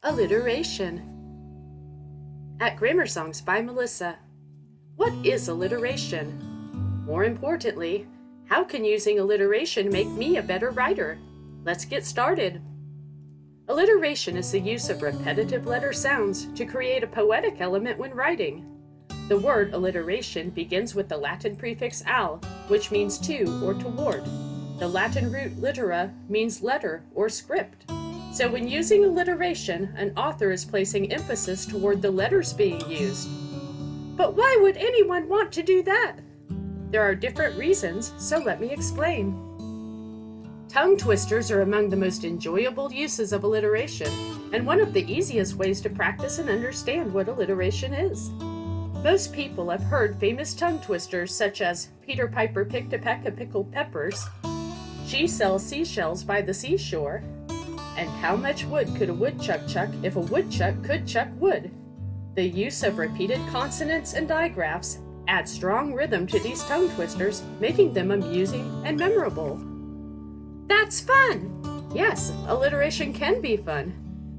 Alliteration. At GrammarSongs by Melissa. What is alliteration? More importantly, how can using alliteration make me a better writer? Let's get started. Alliteration is the use of repetitive letter sounds to create a poetic element when writing. The word alliteration begins with the Latin prefix al, which means to or toward. The Latin root littera means letter or script. So when using alliteration, an author is placing emphasis toward the letters being used. But why would anyone want to do that? There are different reasons, so let me explain. Tongue twisters are among the most enjoyable uses of alliteration, and one of the easiest ways to practice and understand what alliteration is. Most people have heard famous tongue twisters such as Peter Piper picked a peck of pickled peppers, she sells seashells by the seashore, and how much wood could a woodchuck chuck if a woodchuck could chuck wood? The use of repeated consonants and digraphs add strong rhythm to these tongue twisters, making them amusing and memorable. That's fun! Yes, alliteration can be fun.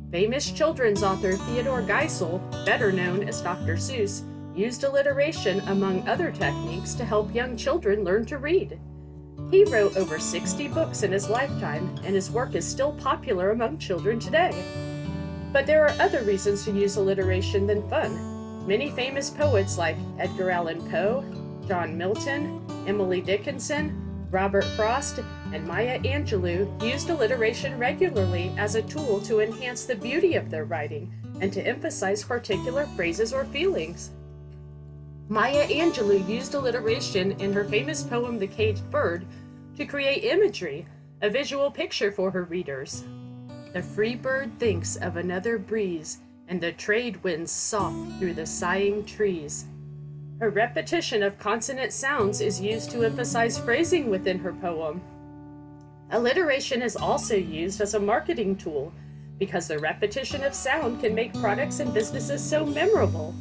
Famous children's author Theodor Geisel, better known as Dr. Suess, used alliteration among other techniques to help young children learn to read. He wrote over 60 books in his lifetime, and his work is still popular among children today. But there are other reasons to use alliteration than fun. Many famous poets like Edgar Allen Poe, Milton, Emily Dickenson, Robert Frost, and Maya Angelou used alliteration regularly as a tool to enhance the beauty of their writing and to emphasize particular phrases or feelings. Maya Angelou used alliteration in her famous poem The Caged Bird to create imagery, a visual picture for her readers. The free bird thinks of another breeze, and the trade winds soft through the sighing trees. Her repetition of consonant sounds is used to emphasize phrasing within her poem. Alliteration is also used as a marketing tool because the repetition of sound can make products and businesses so memorable.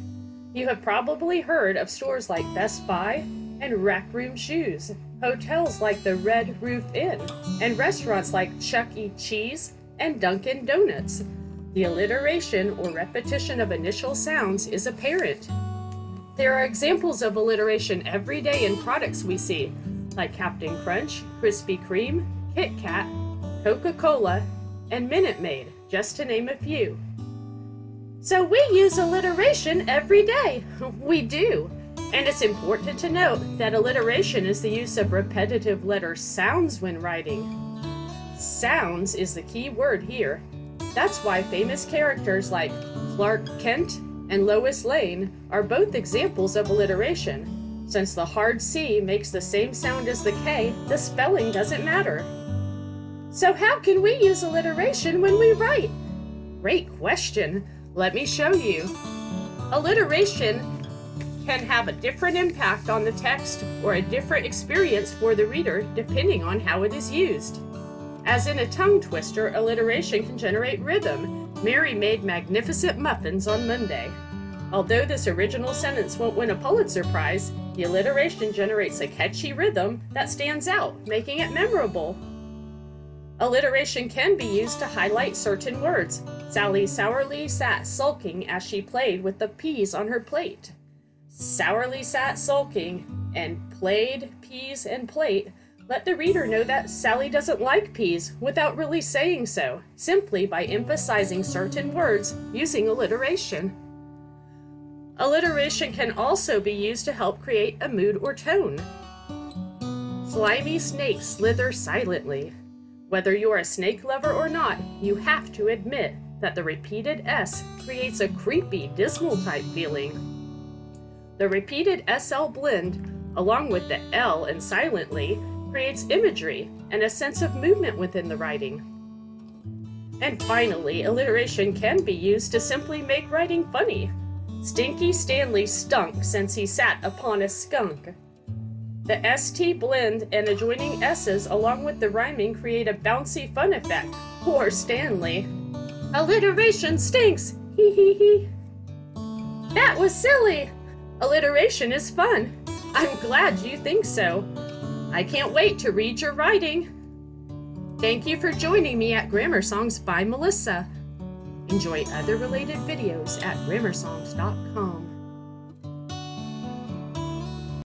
You have probably heard of stores like Best Buy and Rack Room Shoes, hotels like the Red Roof Inn, and restaurants like Chuck E. Cheese and Dunkin' Donuts. The alliteration or repetition of initial sounds is apparent. There are examples of alliteration every day in products we see, like Captain Crunch, Krispy Kreme, Kit Kat, Coca-Cola, and Minute Maid, just to name a few. So we use alliteration every day. We do. And it's important to note that alliteration is the use of repetitive letter sounds when writing. Sounds is the key word here. That's why famous characters like Clark Kent and Lois Lane are both examples of alliteration. Since the hard C makes the same sound as the K, the spelling doesn't matter. So how can we use alliteration when we write? Great question. Let me show you. Alliteration can have a different impact on the text or a different experience for the reader depending on how it is used. As in a tongue twister, alliteration can generate rhythm. Mary made magnificent muffins on Monday. Although this original sentence won't win a Pulitzer Prize, the alliteration generates a catchy rhythm that stands out, making it memorable. Alliteration can be used to highlight certain words. Sally sourly sat sulking as she played with the peas on her plate. Sourly sat sulking and played peas and plate let the reader know that Sally doesn't like peas without really saying so, simply by emphasizing certain words using alliteration. Alliteration can also be used to help create a mood or tone. Slimy snakes slither silently. Whether you're a snake lover or not, you have to admit that the repeated S creates a creepy, dismal type feeling. The repeated SL blend, along with the L and silently, creates imagery and a sense of movement within the writing. And finally, alliteration can be used to simply make writing funny. Stinky Stanley stunk since he sat upon a skunk. The ST blend and adjoining S's along with the rhyming create a bouncy fun effect. Poor Stanley. Alliteration stinks! Hee hee hee. That was silly! Alliteration is fun. I'm glad you think so. I can't wait to read your writing. Thank you for joining me at GrammarSongs by Melissa. Enjoy other related videos at GrammarSongs.com.